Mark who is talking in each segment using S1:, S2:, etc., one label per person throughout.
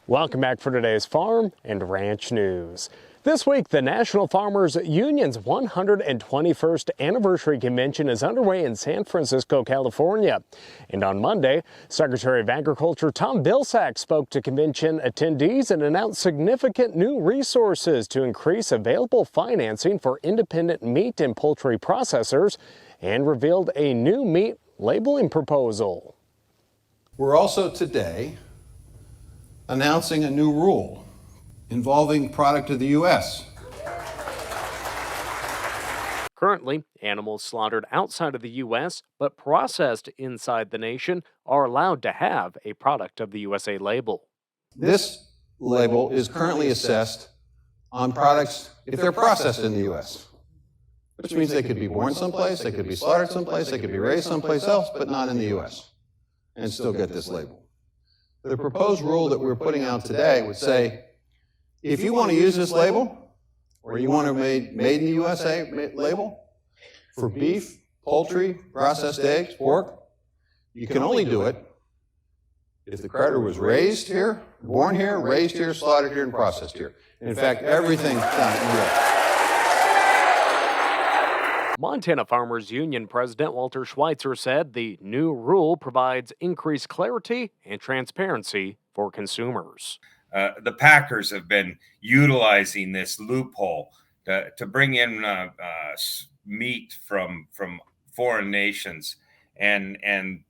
S1: Welcome back for today's Farm and Ranch News. This week, the National Farmers Union's 121st Anniversary Convention is underway in San Francisco, California. And on Monday, Secretary of Agriculture Tom Vilsack spoke to convention attendees and announced significant new resources to increase available financing for independent meat and poultry processors and revealed a new meat labeling proposal.
S2: We're also today announcing a new rule involving product of the U.S.
S1: Currently, animals slaughtered outside of the U.S. but processed inside the nation are allowed to have a product of the USA label.
S2: This label is currently assessed on products if they're processed in the U.S., which means they could be born someplace, they could be slaughtered someplace, they could be raised someplace else, but not in the U.S., and still get this label. The proposed rule that we're putting out today would say, if you want to use this label, or you want to made in the USA label for beef, poultry, processed eggs, pork, you can only do it if the critter was raised here, born here, raised here, slaughtered here, and processed here. And in fact, everything's done in Europe.
S1: Montana Farmers Union President Walter Schweitzer said the new rule provides increased clarity and transparency for consumers.
S3: The packers have been utilizing this loophole to bring in meat from foreign nations and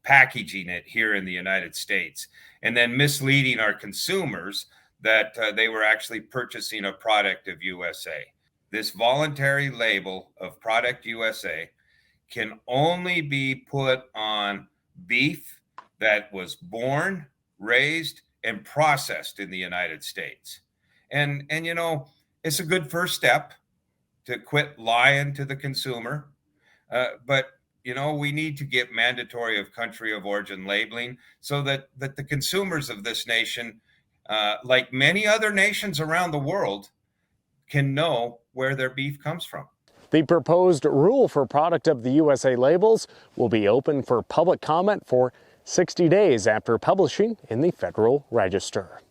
S3: packaging it here in the United States, and then misleading our consumers that they were actually purchasing a product of USA. This voluntary label of product USA can only be put on beef that was born, raised, and processed in the United States. And you know, it's a good first step to quit lying to the consumer. But you know, we need to get mandatory of country of origin labeling so that the consumers of this nation, like many other nations around the world, can know where their beef comes from.
S1: The proposed rule for product of the USA labels will be open for public comment for 60 days after publishing in the Federal Register.